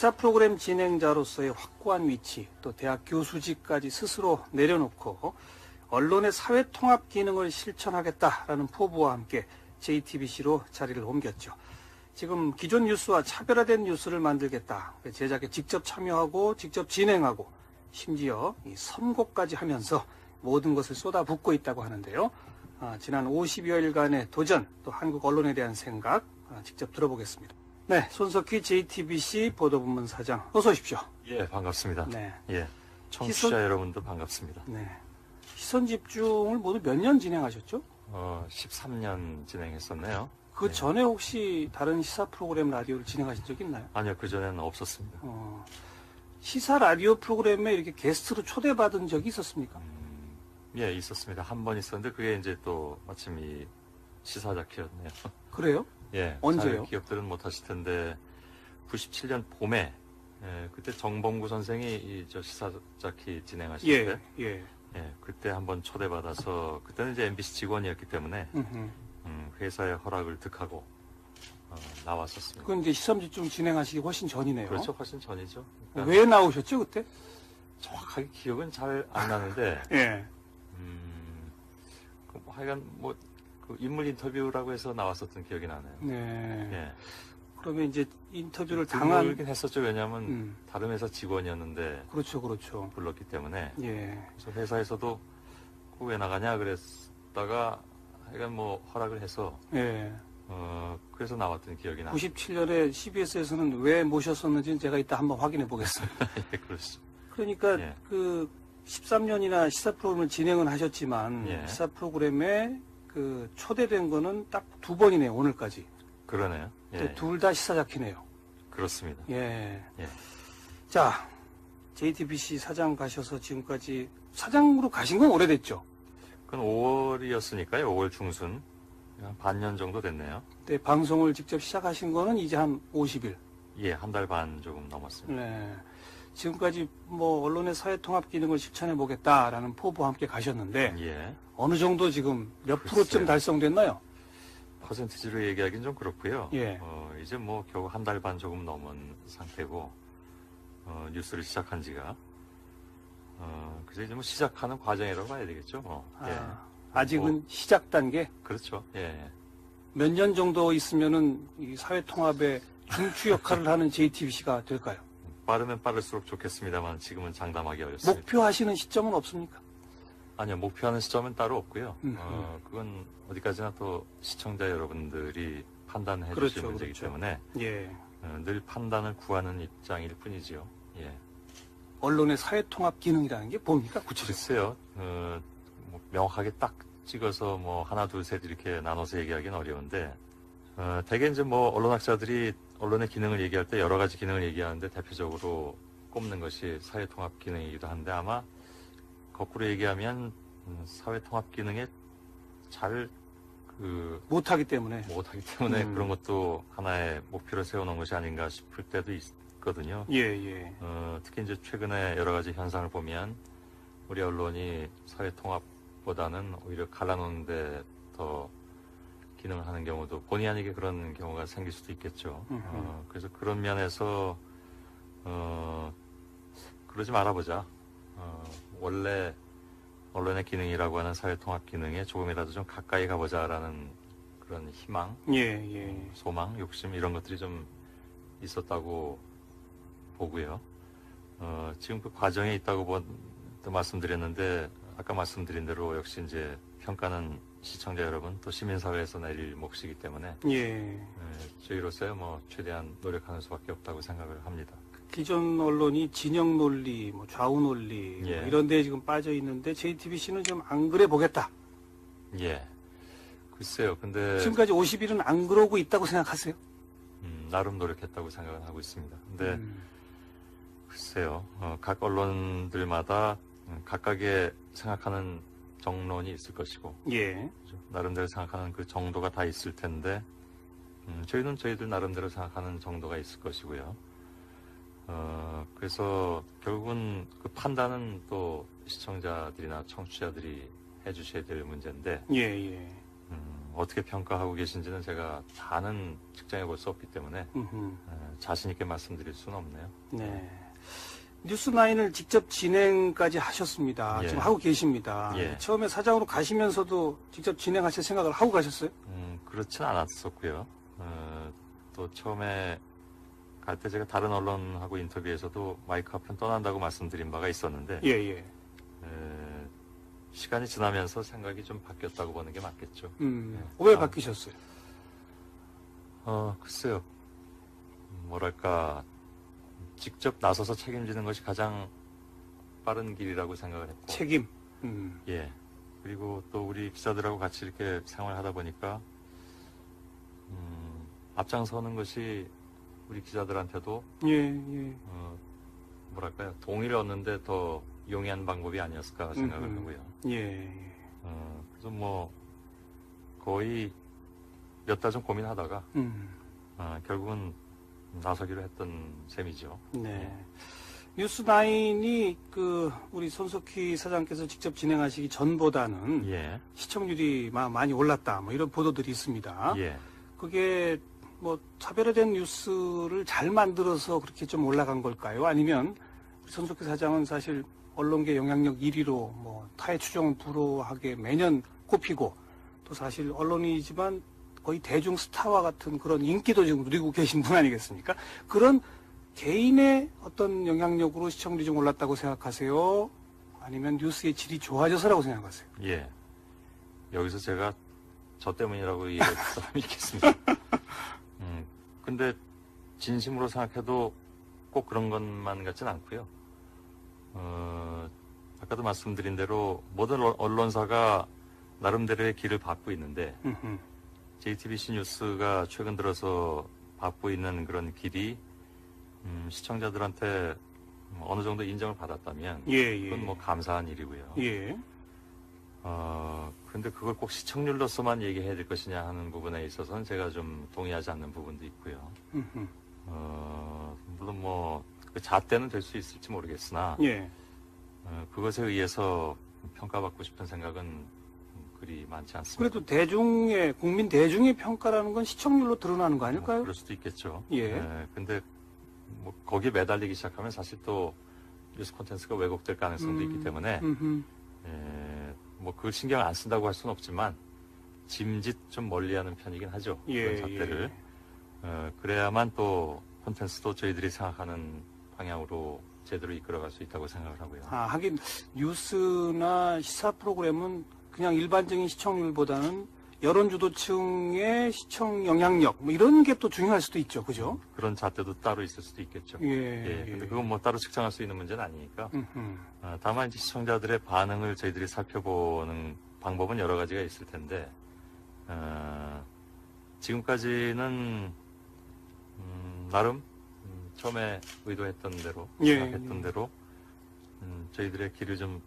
시사 프로그램 진행자로서의 확고한 위치, 또 대학 교수직까지 스스로 내려놓고 언론의 사회통합 기능을 실천하겠다라는 포부와 함께 JTBC로 자리를 옮겼죠. 지금 기존 뉴스와 차별화된 뉴스를 만들겠다. 제작에 직접 참여하고 직접 진행하고 심지어 이 선고까지 하면서 모든 것을 쏟아붓고 있다고 하는데요. 지난 50여일간의 도전, 또 한국 언론에 대한 생각 직접 들어보겠습니다. 네, 손석희 JTBC 보도부문 사장, 어서 오십시오. 예, 반갑습니다. 네. 예, 청취자 여러분도 반갑습니다. 네. 시선 집중을 모두 몇 년 진행하셨죠? 13년 진행했었네요. 그 예. 전에 혹시 다른 시사 프로그램 라디오를 진행하신 적 있나요? 아니요, 그전에는 없었습니다. 시사 라디오 프로그램에 이렇게 게스트로 초대받은 적이 있었습니까? 예, 있었습니다. 한 번 있었는데 그게 이제 또 마침 이 시사자키였네요. 그래요? 예, 언제요? 잘 기억들은 못하실 텐데 97년 봄에 그때 정봉구 선생이 이 저 시사자키 진행하실 때 예. 예, 그때 한번 초대받아서 그때는 이제 MBC 직원이었기 때문에 회사의 허락을 득하고 나왔었습니다. 그건 이제 시선 집중 진행하시기 훨씬 전이네요. 그렇죠, 훨씬 전이죠. 그러니까 왜 나오셨죠 그때? 정확하게 기억은 잘 안 나는데 예. 뭐 하여간 뭐 그 인물 인터뷰라고 해서 나왔었던 기억이 나네요. 네. 예. 그러면 이제 인터뷰를 당한. 당하긴 했었죠. 왜냐하면 다른 회사 직원이었는데 그렇죠. 불렀기 때문에. 예. 그래서 회사에서도 그거 왜 나가냐 그랬다가 하여간 뭐 허락을 해서 예. 그래서 나왔던 기억이 나요. 97년에 CBS에서는 왜 모셨었는지는 제가 이따 한번 확인해 보겠습니다. 예, 그렇죠. 그러니까 예. 그 13년이나 시사 프로그램을 진행은 하셨지만 예. 시사 프로그램에 그 초대된 거는 딱 2번이네요. 오늘까지. 그러네요. 예. 둘 다 시사자키네요. 그렇습니다. 예. 예. 자, JTBC 사장 가셔서 지금까지 사장으로 가신 건 오래됐죠? 그건 5월이었으니까요. 5월 중순. 한 반년 정도 됐네요. 네, 방송을 직접 시작하신 거는 이제 한 50일. 예, 한 달 반 조금 넘었습니다. 네. 지금까지 뭐 언론의 사회통합 기능을 실천해 보겠다라는 포부와 함께 가셨는데 예. 어느 정도 지금 몇 글쎄요. 프로쯤 달성됐나요? 퍼센티지로 얘기하기는 좀 그렇고요. 예. 이제 뭐 겨우 한 달 반 조금 넘은 상태고 뉴스를 시작한 지가 그래서 이제 뭐 시작하는 과정이라고 봐야 되겠죠. 예. 아직은 뭐, 시작 단계. 그렇죠. 예. 몇 년 정도 있으면은 이 사회통합의 중추 역할을 하는 JTBC가 될까요? 빠르면 빠를수록 좋겠습니다만 지금은 장담하기 어렵습니다. 목표하시는 시점은 없습니까? 아니요, 목표하는 시점은 따로 없고요. 음. 그건 어디까지나 또 시청자 여러분들이 판단해 주실 그렇죠, 문제이기 그렇죠. 때문에 예. 늘 판단을 구하는 입장일 뿐이지요. 예. 언론의 사회통합 기능이라는 게 뭡니까? 구체적으로. 글쎄요, 뭐 명확하게 딱 찍어서 뭐 하나, 둘, 셋 이렇게 나눠서 얘기하기는 어려운데, 대개 이제 뭐 언론학자들이 언론의 기능을 얘기할 때 여러 가지 기능을 얘기하는데 대표적으로 꼽는 것이 사회통합 기능이기도 한데 아마 거꾸로 얘기하면 사회통합 기능에 잘 못하기 때문에. 못하기 때문에 그런 것도 하나의 목표로 세워놓은 것이 아닌가 싶을 때도 있거든요. 예. 특히 이제 최근에 여러 가지 현상을 보면 우리 언론이 사회통합보다는 오히려 갈라놓는데 더 기능을 하는 경우도 본의 아니게 그런 경우가 생길 수도 있겠죠. 그래서 그런 면에서 그러지 말아보자. 원래 언론의 기능이라고 하는 사회통합 기능에 조금이라도 좀 가까이 가보자라는 그런 희망, 예. 소망, 욕심 이런 것들이 좀 있었다고 보고요. 지금 그 과정에 있다고 또 말씀드렸는데 아까 말씀드린 대로 역시 이제 평가는 시청자 여러분 또 시민사회에서 내릴 몫이기 때문에 예. 저희로서야 뭐 최대한 노력하는 수밖에 없다고 생각을 합니다. 기존 언론이 진영 논리, 뭐 좌우 논리 예. 이런 데에 지금 빠져 있는데 JTBC는 좀 안 그래 보겠다. 예. 글쎄요. 근데 지금까지 50일은 안 그러고 있다고 생각하세요? 나름 노력했다고 생각을 하고 있습니다. 근데 글쎄요. 각 언론들마다 각각의 생각하는 정론이 있을 것이고 예. 나름대로 생각하는 그 정도가 다 있을 텐데 저희는 저희들 나름대로 생각하는 정도가 있을 것이고요. 그래서 결국은 그 판단은 또 시청자들이나 청취자들이 해주셔야 될 문제인데 예. 어떻게 평가하고 계신지는 제가 다는 측정해 볼 수 없기 때문에 자신 있게 말씀드릴 수는 없네요. 네. 뉴스9을 직접 진행까지 하셨습니다. 예. 지금 하고 계십니다. 예. 처음에 사장으로 가시면서도 직접 진행하실 생각을 하고 가셨어요? 그렇진 않았었고요. 또 처음에 갈 때 제가 다른 언론하고 인터뷰에서도 마이크 앞은 떠난다고 말씀드린 바가 있었는데 예, 예. 시간이 지나면서 생각이 좀 바뀌었다고 보는 게 맞겠죠. 왜 바뀌셨어요? 글쎄요. 뭐랄까 직접 나서서 책임지는 것이 가장 빠른 길이라고 생각을 했고 책임. 예. 그리고 또 우리 기자들하고 같이 이렇게 생활하다 보니까 앞장서는 것이 우리 기자들한테도 예, 예. 뭐랄까요 동의를 얻는데 더 용이한 방법이 아니었을까 생각을 하고요. 예. 그래서 뭐 거의 몇 달 좀 고민하다가 결국은 나서기로 했던 셈이죠. 네. 뉴스9이 우리 손석희 사장께서 직접 진행하시기 전보다는 예. 시청률이 많이 올랐다. 뭐 이런 보도들이 있습니다. 예. 그게 뭐 차별화된 뉴스를 잘 만들어서 그렇게 좀 올라간 걸까요? 아니면 우리 손석희 사장은 사실 언론계 영향력 1위로 뭐 타의 추종을 불허하게 매년 꼽히고 또 사실 언론이지만 거의 대중 스타와 같은 그런 인기도 지금 누리고 계신 분 아니겠습니까? 그런 개인의 어떤 영향력으로 시청률이 좀 올랐다고 생각하세요? 아니면 뉴스의 질이 좋아져서라고 생각하세요? 예. 여기서 제가 저 때문이라고 얘기할 사람이 있겠습니다. 근데 진심으로 생각해도 꼭 그런 것만 같진 않고요. 아까도 말씀드린 대로 모든 언론사가 나름대로의 길을 밟고 있는데 JTBC 뉴스가 최근 들어서 밟고 있는 그런 길이 시청자들한테 어느 정도 인정을 받았다면 예. 그건 뭐 감사한 일이고요. 예. 근데 그걸 꼭 시청률로서만 얘기해야 될 것이냐 하는 부분에 있어서는 제가 좀 동의하지 않는 부분도 있고요. 물론 뭐 그 잣대는 될 수 있을지 모르겠으나 예. 그것에 의해서 평가받고 싶은 생각은 그리 많지 않습니다. 그래도 국민 대중의 평가라는 건 시청률로 드러나는 거 아닐까요? 그럴 수도 있겠죠. 예. 근데 뭐 거기에 매달리기 시작하면 사실 또 뉴스 콘텐츠가 왜곡될 가능성도 있기 때문에 뭐 그걸 신경 안 쓴다고 할 수는 없지만 짐짓 좀 멀리하는 편이긴 하죠. 예, 그런 잣대를. 그래야만 또 콘텐츠도 저희들이 생각하는 방향으로 제대로 이끌어갈 수 있다고 생각을 하고요. 하긴 뉴스나 시사 프로그램은 그냥 일반적인 시청률보다는 여론주도층의 시청 영향력 뭐 이런 게 또 중요할 수도 있죠, 그죠? 그런 잣대도 따로 있을 수도 있겠죠. 예. 근데 그건 뭐 따로 측정할 수 있는 문제는 아니니까. 다만 이제 시청자들의 반응을 저희들이 살펴보는 방법은 여러 가지가 있을 텐데, 지금까지는 나름 처음에 의도했던 대로 생각했던 대로 저희들의 길을 좀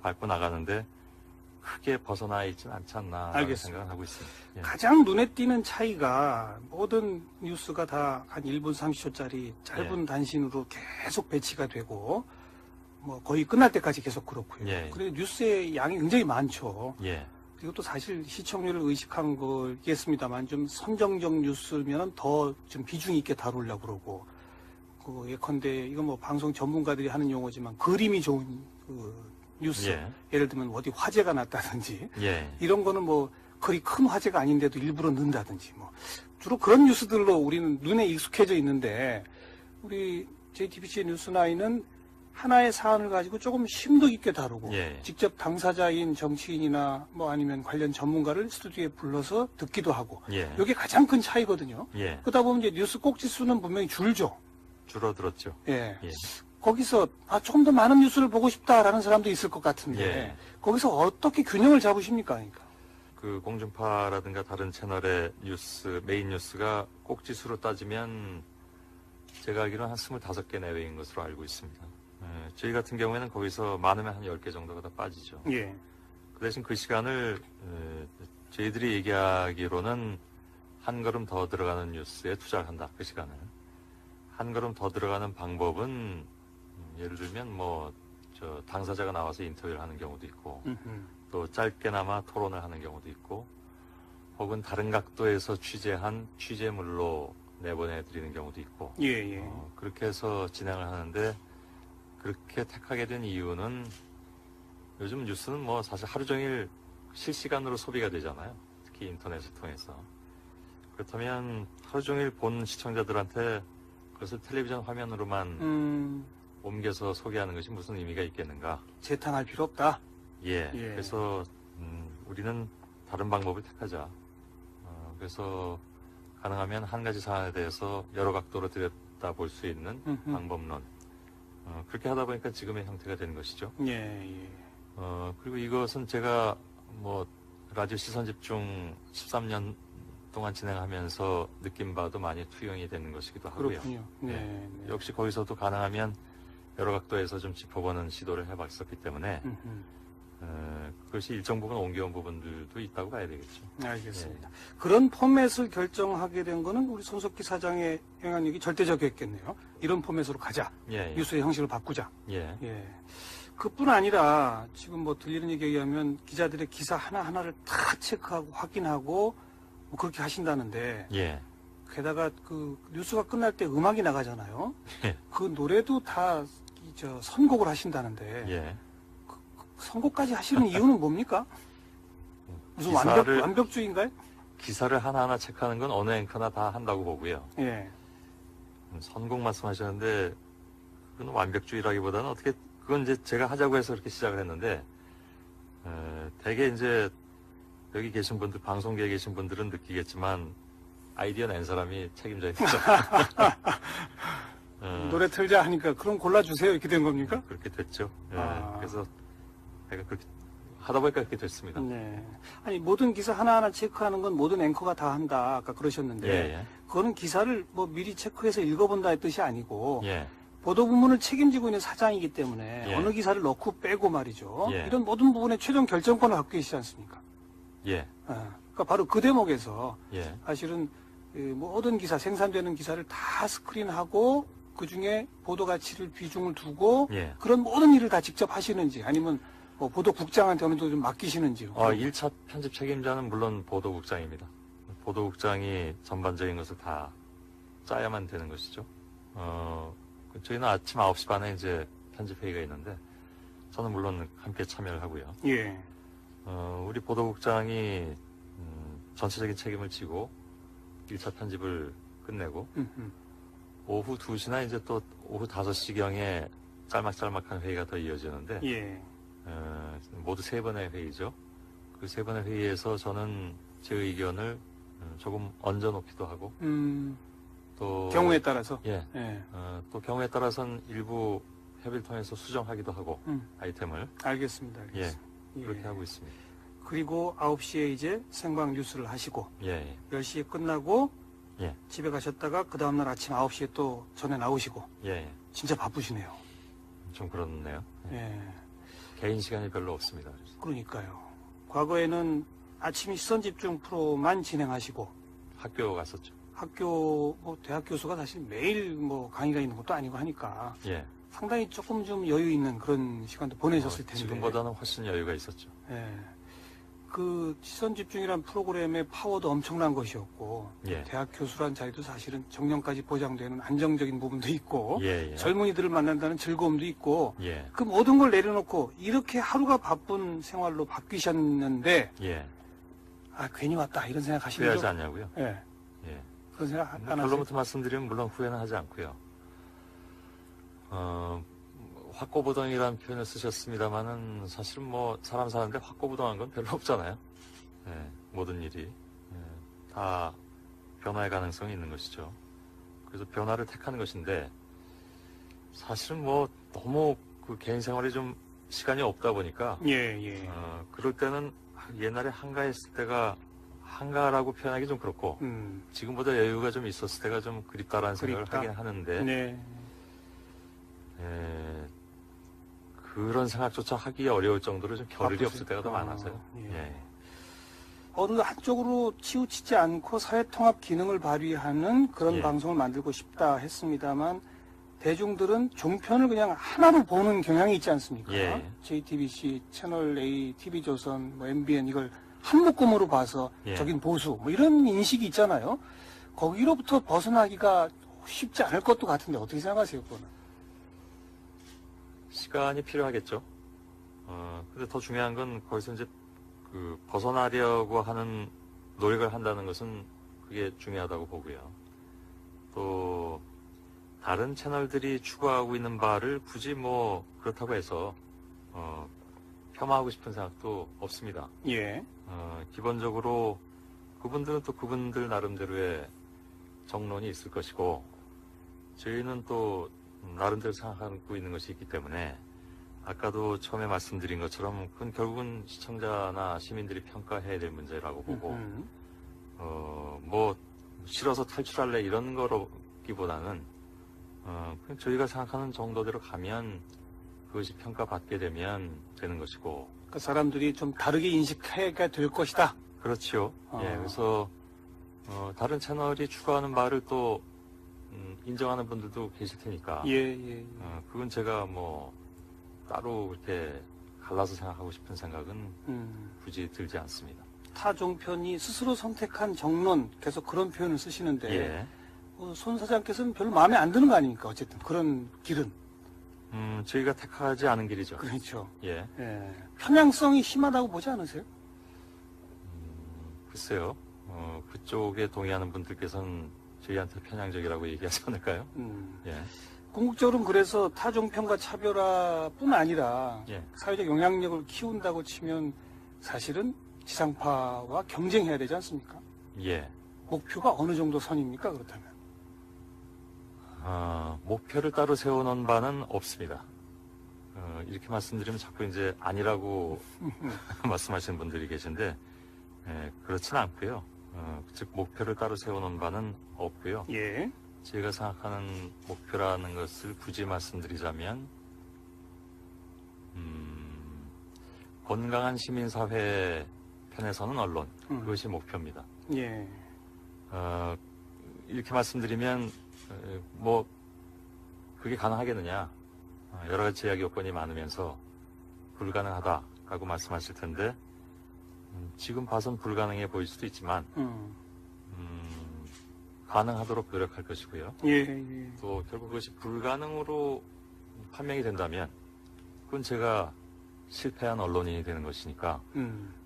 밟고 나가는데 크게 벗어나 있지는 않지 않나 생각을 하고 있습니다. 예. 가장 눈에 띄는 차이가 모든 뉴스가 다 한 1분 30초짜리 짧은 단신으로 계속 배치가 되고 뭐 거의 끝날 때까지 계속 그렇고요. 예. 그리고 뉴스의 양이 굉장히 많죠. 예. 그리고 또 사실 시청률을 의식한 거겠습니다만 좀 선정적 뉴스면 더 좀 비중 있게 다루려고 그러고 예컨대 이건 뭐 방송 전문가들이 하는 용어지만 그림이 좋은 뉴스 예를 들면 어디 화재가 났다든지 이런 거는 뭐 그리 큰 화재가 아닌데도 일부러 넣는다든지 뭐 주로 그런 뉴스들로 우리는 눈에 익숙해져 있는데 우리 JTBC 뉴스9은 하나의 사안을 가지고 조금 심도 있게 다루고 직접 당사자인 정치인이나 뭐 아니면 관련 전문가를 스튜디오에 불러서 듣기도 하고 이게 가장 큰 차이거든요. 그러다 보면 이제 뉴스 꼭지 수는 분명히 줄어들었죠. 거기서 조금 더 많은 뉴스를 보고 싶다라는 사람도 있을 것 같은데 거기서 어떻게 균형을 잡으십니까? 그러니까. 그 공중파라든가 다른 채널의 메인 뉴스가 꼭지수로 따지면 제가 알기로는 한 25개 내외인 것으로 알고 있습니다. 저희 같은 경우에는 거기서 많으면 한 10개 정도가 다 빠지죠. 그 대신 그 시간을 저희들이 얘기하기로는 한 걸음 더 들어가는 뉴스에 투자를 한다. 그 시간을. 한 걸음 더 들어가는 방법은 예를 들면 당사자가 나와서 인터뷰를 하는 경우도 있고 또 짧게나마 토론을 하는 경우도 있고, 혹은 다른 각도에서 취재한 취재물로 내보내드리는 경우도 있고, 예, 예. 그렇게 해서 진행을 하는데, 그렇게 택하게 된 이유는 요즘 뉴스는 뭐 사실 하루 종일 실시간으로 소비가 되잖아요. 특히 인터넷을 통해서. 그렇다면 하루 종일 본 시청자들한테 그것을 텔레비전 화면으로만 옮겨서 소개하는 것이 무슨 의미가 있겠는가? 재탕할 필요 없다. 예. 예. 그래서 우리는 다른 방법을 택하자. 그래서 가능하면 한 가지 사안에 대해서 여러 각도로 들여다볼 수 있는 방법론. 그렇게 하다 보니까 지금의 형태가 된 것이죠. 예, 예. 그리고 이것은 제가 뭐 라디오 시선집중 13년 동안 진행하면서 느낀 바도 많이 투영이 되는 것이기도 하고요. 그렇군요. 네, 네. 역시 거기서도 가능하면 여러 각도에서 좀 짚어보는 시도를 해봤었기 때문에 그것이 일정 부분 옮겨온 부분들도 있다고 봐야 되겠죠. 알겠습니다. 그런 포맷을 결정하게 된 거는 우리 손석희 사장의 영향력이 절대적이었겠네요. 이런 포맷으로 가자. 예, 예. 뉴스의 형식을 바꾸자. 예. 예. 그뿐 아니라 지금 뭐 들리는 얘기에 의하면 기자들의 기사 하나하나를 다 체크하고 확인하고 뭐 그렇게 하신다는데 예. 게다가 그 뉴스가 끝날 때 음악이 나가잖아요. 예. 그 노래도 다 선곡을 하신다는데 예. 선곡까지 하시는 이유는 뭡니까? 무슨 기사를- 완벽주의인가요? 기사를 하나하나 체크하는 건 어느 앵커나 다 한다고 보고요. 예. 선곡 말씀하셨는데 그건 완벽주의라기보다는 어떻게 그건 이제 제가 하자고 해서 그렇게 시작을 했는데 대개 이제 여기 계신 분들 방송계에 계신 분들은 느끼겠지만 아이디어 낸 사람이 책임져야 되죠. 노래 틀자 하니까 그럼 골라주세요 이렇게 된 겁니까? 그렇게 됐죠. 예, 아. 그래서 내가 그렇게 하다 보니까 그렇게 됐습니다. 네. 아니 모든 기사 하나하나 체크하는 건 모든 앵커가 다 한다 아까 그러셨는데 예, 그거는 기사를 뭐 미리 체크해서 읽어본다의 뜻이 아니고 예. 보도 부문을 책임지고 있는 사장이기 때문에 예. 어느 기사를 넣고 빼고 말이죠. 예. 이런 모든 부분에 최종 결정권을 갖고 계시지 않습니까? 예. 그러니까 바로 그 대목에서 예. 사실은 모든 기사 생산되는 기사를 다 스크린하고 그 중에 보도 가치를 비중을 두고 예. 그런 모든 일을 다 직접 하시는지 아니면 뭐 보도국장한테 어느 정도 좀 맡기시는지. 1차 편집 책임자는 물론 보도국장입니다. 보도국장이 전반적인 것을 다 짜야만 되는 것이죠. 저희는 아침 9시 반에 이제 편집회의가 있는데 저는 물론 함께 참여를 하고요. 예. 우리 보도국장이 전체적인 책임을 지고 1차 편집을 끝내고 오후 2시나 이제 또 오후 5시경에 짤막짤막한 회의가 더 이어지는데 예. 모두 3번의 회의죠. 그 3번의 회의에서 저는 제 의견을 조금 얹어놓기도 하고 또 경우에 따라서. 예. 예. 또 경우에 따라서는 일부 협의를 통해서 수정하기도 하고 아이템을 알겠습니다. 알겠습니다. 그렇게 예. 하고 있습니다. 그리고 9시에 이제 생방 뉴스를 하시고 예. 10시에 끝나고 예. 집에 가셨다가 그 다음날 아침 9시에 또 전에 나오시고 예. 진짜 바쁘시네요. 좀 그렇네요. 예. 개인 시간이 별로 없습니다. 그래서. 그러니까요. 과거에는 아침 시선 집중 프로만 진행하시고 학교 갔었죠. 학교 뭐 대학 교수가 사실 매일 뭐 강의가 있는 것도 아니고 하니까 예. 상당히 조금 좀 여유 있는 그런 시간도 보내셨을 텐데. 지금보다는 훨씬 여유가 있었죠. 예. 그 시선 집중이란 프로그램의 파워도 엄청난 것이었고 예. 대학 교수란 자리도 사실은 정년까지 보장되는 안정적인 부분도 있고 예. 예. 젊은이들을 만난다는 즐거움도 있고 예. 그 모든 걸 내려놓고 이렇게 하루가 바쁜 생활로 바뀌셨는데 예. 아 괜히 왔다 이런 생각 하시는 후회하지 죠? 않냐고요? 예. 예. 그런 생각 안 하세요? 결론부터 말씀드리면 물론 후회는 하지 않고요. 확고부동이라는 표현을 쓰셨습니다만은 사실은 뭐 사람 사는데 확고부동한 건 별로 없잖아요. 예, 모든 일이 다 변화의 가능성이 있는 것이죠. 그래서 변화를 택하는 것인데 사실은 뭐 너무 그 개인 생활이 좀 시간이 없다 보니까 예. 그럴 때는 옛날에 한가했을 때가 한가라고 표현하기 좀 그렇고 지금보다 여유가 좀 있었을 때가 좀 그립다라는 생각을 그립다. 하긴 하는데 네. 그런 생각조차 하기 어려울 정도로 좀 겨를이 바쁘세요? 없을 때가 더 많아서요. 예. 예. 어느 한쪽으로 치우치지 않고 사회통합 기능을 발휘하는 그런 예. 방송을 만들고 싶다 했습니다만 대중들은 종편을 그냥 하나로 보는 경향이 있지 않습니까? 예. JTBC, 채널 A, TV조선, 뭐 MBN 이걸 한 묶음으로 봐서 예. 저긴 보수 뭐 이런 인식이 있잖아요. 거기로부터 벗어나기가 쉽지 않을 것도 같은데 어떻게 생각하세요, 그거는? 시간이 필요하겠죠. 근데 더 중요한 건 거기서 이제 그 벗어나려고 하는 노력을 한다는 것은 그게 중요하다고 보고요. 또 다른 채널들이 추구하고 있는 바를 굳이 뭐 그렇다고 해서 폄하하고 싶은 생각도 없습니다. 예. 기본적으로 그분들은 또 그분들 나름대로의 정론이 있을 것이고 저희는 또 나름대로 생각하고 있는 것이 있기 때문에 아까도 처음에 말씀드린 것처럼 그건 결국은 시청자나 시민들이 평가해야 될 문제라고 보고 뭐 싫어서 탈출할래 이런 거로기보다는 그냥 저희가 생각하는 정도대로 가면 그것이 평가받게 되면 되는 것이고 그 사람들이 좀 다르게 인식해야 될 것이다. 그렇지요. 예, 그래서 다른 채널이 추구하는 바를 또 인정하는 분들도 계실 테니까 예. 그건 제가 뭐 따로 그렇게 갈라서 생각하고 싶은 생각은 굳이 들지 않습니다. 타 종편이 스스로 선택한 정론 계속 그런 표현을 쓰시는데 예. 손 사장께서는 별로 마음에 안 드는 거 아닙니까? 어쨌든 그런 길은. 저희가 택하지 않은 길이죠. 그렇죠. 예. 예. 편향성이 심하다고 보지 않으세요? 글쎄요. 그쪽에 동의하는 분들께서는 저희한테 편향적이라고 얘기하지 않을까요? 예. 궁극적으로는 그래서 타종편과 차별화뿐 아니라 예. 사회적 영향력을 키운다고 치면 사실은 지상파와 경쟁해야 되지 않습니까? 예. 목표가 어느 정도 선입니까? 그렇다면. 목표를 따로 세워놓은 바는 없습니다. 이렇게 말씀드리면 자꾸 이제 아니라고 말씀하시는 분들이 계신데, 그렇지는 않고요. 즉, 목표를 따로 세워놓은 바는 없고요. 예. 제가 생각하는 목표라는 것을 굳이 말씀드리자면, 건강한 시민사회 편에서는 언론, 그것이 목표입니다. 예. 이렇게 말씀드리면, 뭐, 그게 가능하겠느냐. 여러 가지 제약 요건이 많으면서 불가능하다라고 말씀하실 텐데, 지금 봐선 불가능해 보일 수도 있지만, 가능하도록 노력할 것이고요. 예. 또 결국 그것이 불가능으로 판명이 된다면, 그건 제가 실패한 언론인이 되는 것이니까,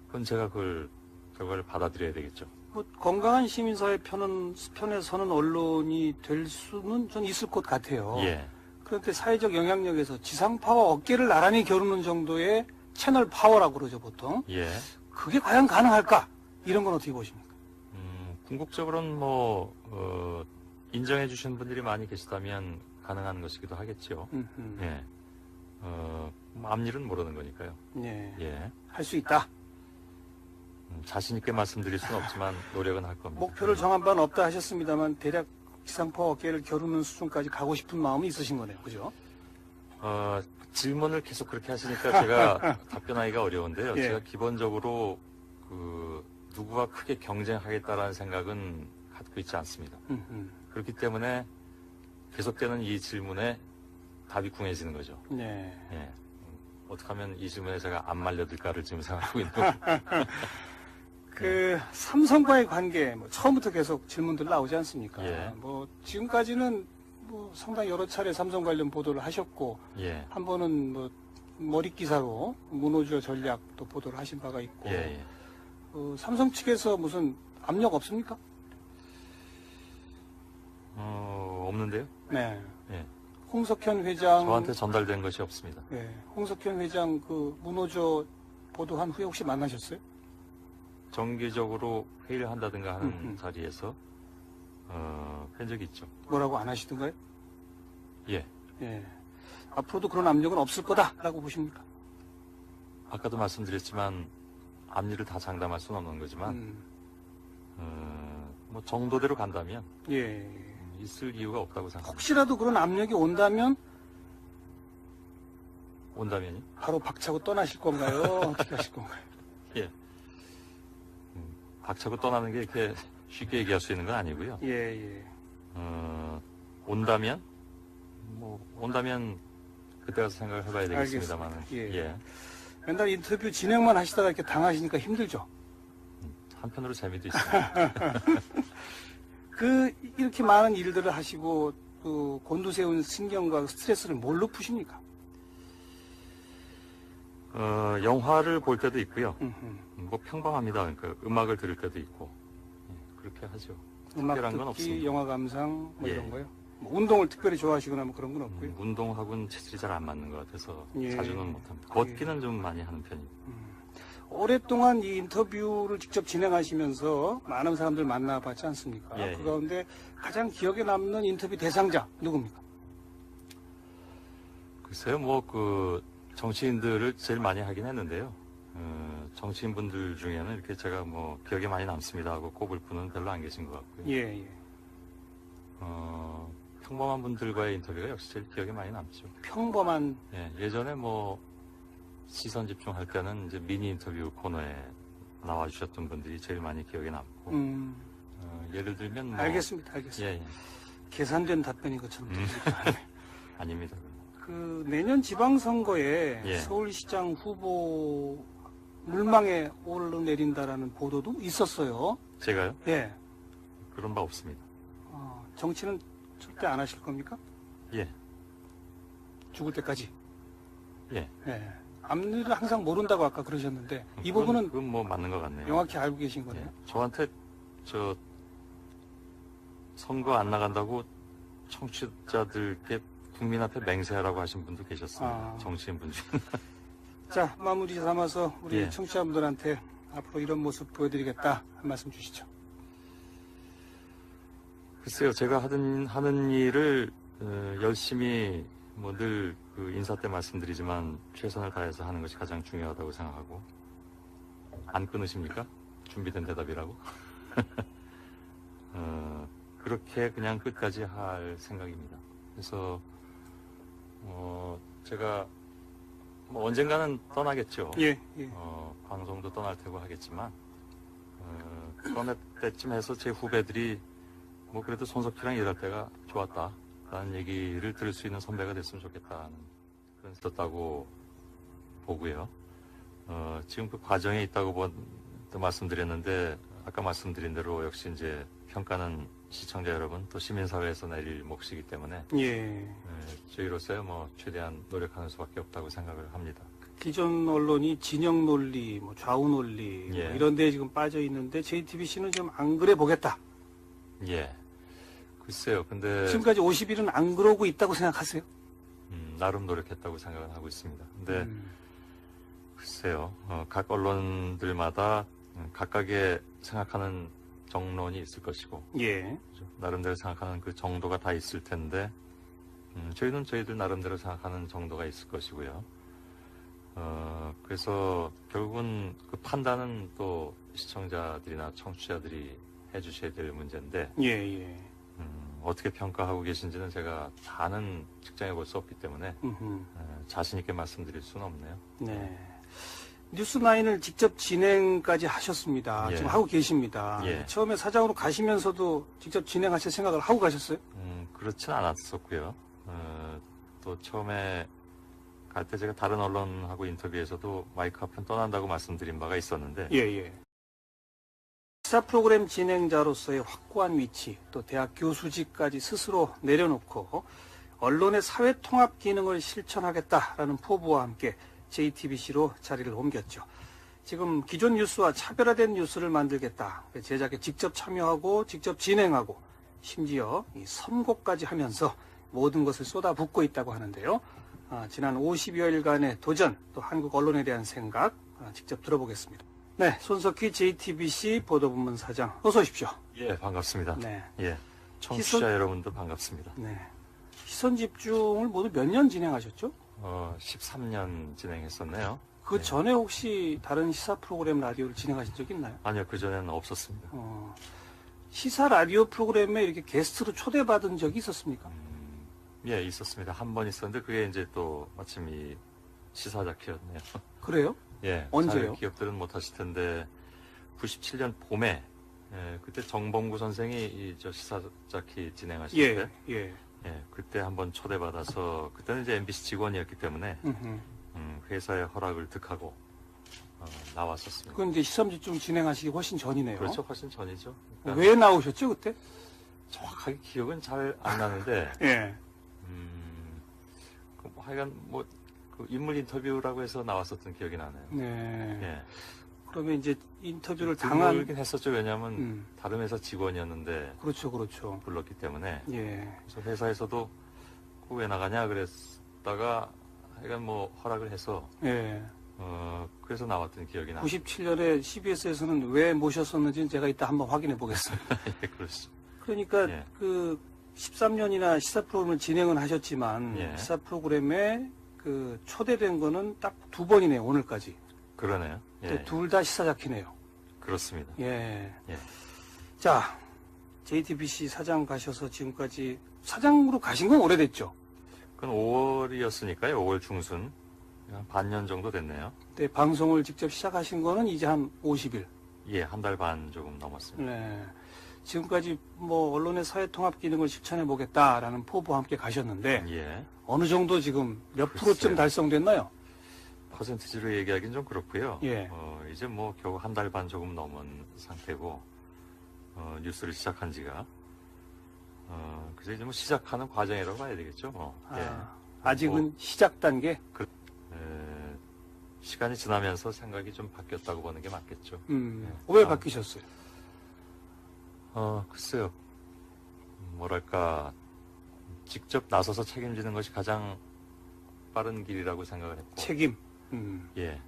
그건 제가 그걸 결과를 받아들여야 되겠죠. 뭐 건강한 시민사회 편에서는 언론이 될 수는 좀 있을 것 같아요. 예. 그런데 사회적 영향력에서 지상파와 어깨를 나란히 겨루는 정도의 채널 파워라고 그러죠, 보통. 예. 그게 과연 가능할까? 이런 건 어떻게 보십니까? 궁극적으로는 뭐, 인정해 주시는 분들이 많이 계시다면 가능한 것이기도 하겠죠. 예. 뭐 앞일은 모르는 거니까요. 예. 예. 할 수 있다. 자신 있게 말씀드릴 수는 없지만 노력은 할 겁니다. 목표를 정한 바는 없다 하셨습니다만 대략 지상파 어깨를 겨루는 수준까지 가고 싶은 마음이 있으신 거네요. 그죠? 질문을 계속 그렇게 하시니까 제가 답변하기가 어려운데요. 예. 제가 기본적으로 누구와 크게 경쟁하겠다라는 생각은 갖고 있지 않습니다. 그렇기 때문에 계속되는 이 질문에 답이 궁해지는 거죠. 네. 예. 어떻게 하면 이 질문에 제가 안 말려들까를 지금 생각하고 있는 거죠. 삼성과의 관계, 뭐 처음부터 계속 질문들 나오지 않습니까? 예. 뭐, 지금까지는 뭐 상당히 여러 차례 삼성 관련 보도를 하셨고, 예. 한 번은 뭐, 머릿기사로 문호조 전략도 보도를 하신 바가 있고, 예. 삼성 측에서 무슨 압력 없습니까? 없는데요? 네. 예. 홍석현 회장. 저한테 전달된 것이 없습니다. 네. 홍석현 회장 문호조 보도한 후에 혹시 만나셨어요? 정기적으로 회의를 한다든가 하는 자리에서 한 적이 있죠. 뭐라고 안 하시던가요? 예. 예. 앞으로도 그런 압력은 없을 거다라고 보십니까? 아까도 말씀드렸지만 앞일을 다 장담할 수는 없는 거지만 뭐 정도대로 간다면 예. 있을 이유가 없다고 생각합니다. 혹시라도 그런 압력이 온다면 온다면이? 바로 박차고 떠나실 건가요? 어떻게 하실 건가요? 예. 박차고 떠나는 게 이렇게 쉽게 얘기할 수 있는 건 아니고요. 예. 온다면 뭐 온다면 그때 가서 생각을 해봐야 되겠습니다만. 알겠습니다. 예. 예. 맨날 인터뷰 진행만 하시다가 이렇게 당하시니까 힘들죠. 한편으로 재미도 있습니다. 이렇게 많은 일들을 하시고 그 곤두세운 신경과 스트레스를 뭘로 푸십니까? 영화를 볼 때도 있고요. 음흠. 뭐 평범합니다. 그러니까 음악을 들을 때도 있고. 예, 그렇게 하죠. 음악 특별한 건 듣기, 없습니다. 영화 감상 뭐 예. 이런 거요. 뭐 운동을 특별히 좋아하시거나 뭐 그런 건 없고요. 운동하고는 체질이 잘 안 맞는 것 같아서 예. 자주는 못합니다. 걷기는 좀 많이 하는 편입니다. 오랫동안 이 인터뷰를 직접 진행하시면서 많은 사람들 만나봤지 않습니까? 예, 그 예. 가운데 가장 기억에 남는 인터뷰 대상자 누굽니까? 글쎄요, 뭐 그 정치인들을 제일 많이 하긴 했는데요. 정치인분들 중에는 이렇게 제가 뭐 기억에 많이 남습니다 하고 꼽을 분은 별로 안 계신 것 같고요. 예, 예. 평범한 분들과의 인터뷰가 역시 제일 기억에 많이 남죠. 평범한 예, 예전에 뭐 시선 집중할 때는 이제 미니 인터뷰 코너에 나와주셨던 분들이 제일 많이 기억에 남고, 예를 들면 뭐 알겠습니다, 알겠습니다. 예, 예. 계산된 답변인 것처럼 들리니까. 아닙니다. 그 내년 지방선거에 예. 서울시장 후보 물망에 오르내린다라는 보도도 있었어요. 제가요? 예. 그런 바 없습니다. 정치는 절대 안 하실 겁니까? 예, 죽을 때까지. 예. 예. 앞일을 항상 모른다고 아까 그러셨는데 이 그건- 부분은 그건 뭐 맞는 것 같네요. 명확히 알고 계신 거네요. 예. 저한테 저 선거 안 나간다고 청취자들께 국민 앞에 맹세하라고 하신 분도 계셨습니다. 아. 정치인분 중에. 자, 마무리 삼아서 우리 예. 청취자분들한테 앞으로 이런 모습 보여드리겠다 한 말씀 주시죠. 글쎄요, 제가 하는 일을 열심히 뭐 늘 그 인사 때 말씀드리지만 최선을 다해서 하는 것이 가장 중요하다고 생각하고, 안 끊으십니까? 준비된 대답이라고. 그렇게 그냥 끝까지 할 생각입니다. 그래서 제가 뭐 언젠가는 떠나겠죠. 예, 예. 방송도 떠날 테고 하겠지만 떠날 때쯤 해서 제 후배들이 뭐 그래도 손석희랑 일할 때가 좋았다라는 얘기를 들을 수 있는 선배가 됐으면 좋겠다는 그런 있었다고 보고요. 지금 그 과정에 있다고 말씀드렸는데 아까 말씀드린 대로 역시 이제 평가는 시청자 여러분 또 시민사회에서 내릴 몫이기 때문에 예. 저희로서야 뭐 최대한 노력하는 수밖에 없다고 생각을 합니다. 기존 언론이 진영 논리, 뭐 좌우 논리 예. 뭐 이런 데에 지금 빠져 있는데 JTBC는 좀 안 그래 보겠다. 예. 글쎄요. 근데 지금까지 50일은 안 그러고 있다고 생각하세요? 나름 노력했다고 생각을 하고 있습니다. 근데 글쎄요. 각 언론들마다 각각의 생각하는 정론이 있을 것이고 예. 그죠? 나름대로 생각하는 그 정도가 다 있을 텐데 저희는 저희들 나름대로 생각하는 정도가 있을 것이고요. 그래서 결국은 그 판단은 또 시청자들이나 청취자들이 해주셔야 될 문제인데 예, 예. 어떻게 평가하고 계신지는 제가 다는 측정해 볼 수 없기 때문에 자신 있게 말씀드릴 수는 없네요. 네. 뉴스9을 직접 진행까지 하셨습니다. 예. 지금 하고 계십니다. 예. 처음에 사장으로 가시면서도 직접 진행하실 생각을 하고 가셨어요? 그렇진 않았었고요. 또 처음에 갈 때 제가 다른 언론하고 인터뷰에서도 마이크 앞은 떠난다고 말씀드린 바가 있었는데 예, 예. 시사 프로그램 진행자로서의 확고한 위치, 또 대학 교수직까지 스스로 내려놓고 언론의 사회 통합 기능을 실천하겠다라는 포부와 함께 JTBC로 자리를 옮겼죠. 지금 기존 뉴스와 차별화된 뉴스를 만들겠다. 제작에 직접 참여하고 직접 진행하고 심지어 이 선고까지 하면서 모든 것을 쏟아붓고 있다고 하는데요. 지난 50여일간의 도전, 또 한국 언론에 대한 생각 직접 들어보겠습니다. 네, 손석희 JTBC 보도부문 사장, 어서 오십시오. 예, 반갑습니다. 네, 예, 청취자 여러분도 반갑습니다. 네. 시선 집중을 모두 몇 년 진행하셨죠? 13년 진행했었네요. 그 전에 혹시 다른 시사 프로그램 라디오를 진행하신 적 있나요? 아니요, 그전에는 없었습니다. 시사 라디오 프로그램에 이렇게 게스트로 초대받은 적이 있었습니까? 예, 있었습니다. 한 번 있었는데 그게 이제 또 마침 이 시사자키였네요. 그래요? 예, 언제요? 잘 기억들은 못하실 텐데 97년 봄에 그때 정봉구 선생이 이 저 시사자키 진행하실 예, 때 예. 예, 그때 한번 초대받아서 그때는 이제 MBC 직원이었기 때문에 음흠. 회사의 허락을 득하고 나왔었습니다. 그건 이제 시험집중 진행하시기 훨씬 전이네요. 그렇죠, 훨씬 전이죠. 그러니까 왜 나오셨죠 그때? 정확하게 기억은 잘 안 나는데, 예. 뭐 하여간 그 인물 인터뷰라고 해서 나왔었던 기억이 나네요. 네. 예. 그러면 이제 인터뷰를 당한. 당하긴 했었죠. 왜냐하면 다른 회사 직원이었는데 그렇죠, 그렇죠. 불렀기 때문에. 예. 그래서 회사에서도 그거 왜 나가냐 그랬다가 하여간 뭐 허락을 해서 예. 그래서 나왔던 기억이 나요. 97년에 CBS에서는 왜 모셨었는지는 제가 이따 한번 확인해 보겠습니다. 예, 그렇죠. 그러니까 예. 그 13년이나 시사 프로그램을 진행은 하셨지만 예. 시사 프로그램에 그 초대된 거는 딱 2번이네요, 오늘까지. 그러네요. 예, 둘 다 시사자키네요. 그렇습니다. 예. 예. 자, JTBC 사장 가셔서 지금까지 사장으로 가신 건 오래됐죠. 그건 5월이었으니까요. 5월 중순. 한 반년 정도 됐네요. 근데 방송을 직접 시작하신 거는 이제 한 50일. 예, 한 달 반 조금 넘었습니다. 네. 지금까지 뭐 언론의 사회통합 기능을 실천해 보겠다라는 포부와 함께 가셨는데 예. 어느 정도 지금 몇 글쎄요. 프로쯤 달성됐나요? 퍼센티지로 얘기하기는 좀 그렇고요. 예. 이제 뭐 겨우 한 달 반 조금 넘은 상태고, 뉴스를 시작한 지가, 그래서 이제 뭐 시작하는 과정이라고 봐야 되겠죠. 아직은 시작 단계. 시간이 지나면서 생각이 좀 바뀌었다고 보는 게 맞겠죠. 왜 바뀌셨어요? 글쎄요. 뭐랄까, 직접 나서서 책임지는 것이 가장 빠른 길이라고 생각을 했고. 책임. 예.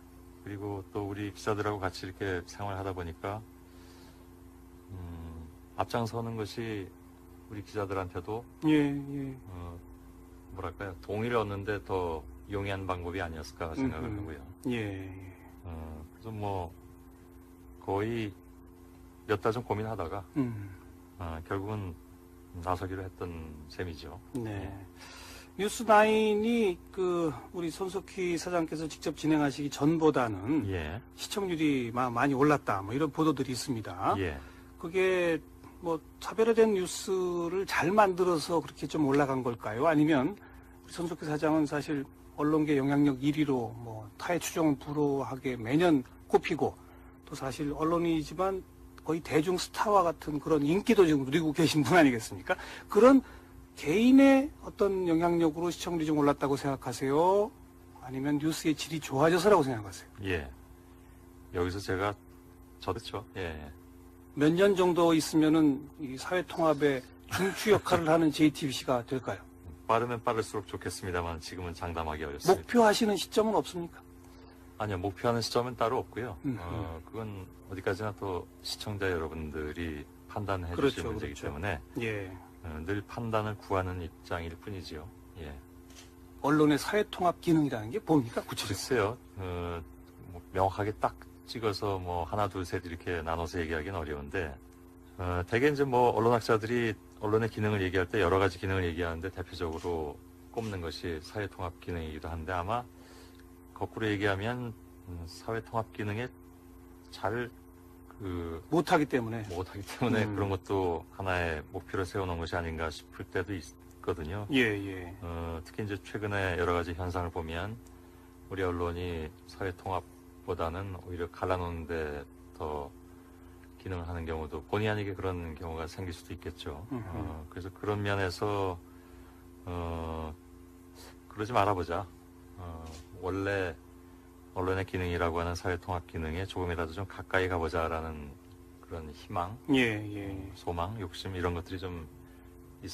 그리고 또 우리 기자들하고 같이 이렇게 생활하다 보니까, 앞장서는 것이 우리 기자들한테도, 예. 뭐랄까요, 동의를 얻는데 더 용이한 방법이 아니었을까 생각을 하고요. 예. 그래서 뭐, 거의 몇 달 좀 고민하다가, 결국은 나서기로 했던 셈이죠. 네. 뉴스9이 우리 손석희 사장께서 직접 진행하시기 전보다는 예. 시청률이 많이 올랐다. 뭐 이런 보도들이 있습니다. 예. 그게 뭐 차별화된 뉴스를 잘 만들어서 그렇게 좀 올라간 걸까요? 아니면 우리 손석희 사장은 사실 언론계 영향력 1위로 뭐 타의 추종을 불허하게 매년 꼽히고 또 사실 언론이지만 거의 대중 스타와 같은 그런 인기도 지금 누리고 계신 분 아니겠습니까? 그런 개인의 어떤 영향력으로 시청률이 좀 올랐다고 생각하세요? 아니면 뉴스의 질이 좋아져서라고 생각하세요? 예. 여기서 제가 저도죠. 예. 몇 년 정도 있으면은 이 사회 통합의 중추 역할을 하는 JTBC가 될까요? 빠르면 빠를수록 좋겠습니다만 지금은 장담하기 어렵습니다. 목표하시는 시점은 없습니까? 아니요, 목표하는 시점은 따로 없고요. 음. 그건 어디까지나 또 시청자 여러분들이 판단해 그렇죠, 주실 문제이기 그렇죠. 때문에 예. 늘 판단을 구하는 입장일 뿐이지요. 예. 언론의 사회 통합 기능이라는 게 뭡니까? 구체적으로. 글쎄요, 뭐 명확하게 딱 찍어서 뭐 하나, 둘, 셋 이렇게 나눠서 얘기하기는 어려운데, 대개 이제 뭐 언론학자들이 언론의 기능을 얘기할 때 여러 가지 기능을 얘기하는데 대표적으로 꼽는 것이 사회통합 기능이기도 한데 아마 거꾸로 얘기하면 사회통합 기능에 잘 못하기 때문에. 못하기 때문에 그런 것도 하나의 목표로 세워놓은 것이 아닌가 싶을 때도 있거든요. 예. 특히 이제 최근에 여러 가지 현상을 보면 우리 언론이 사회통합보다는 오히려 갈라놓는데 더 기능을 하는 경우도 본의 아니게 그런 경우가 생길 수도 있겠죠. 그래서 그런 면에서 그러지 말아보자. 원래 언론의 기능이라고 하는 사회통합 기능에 조금이라도 좀 가까이 가보자라는 그런 희망, 예. 소망, 욕심 이런 것들이 좀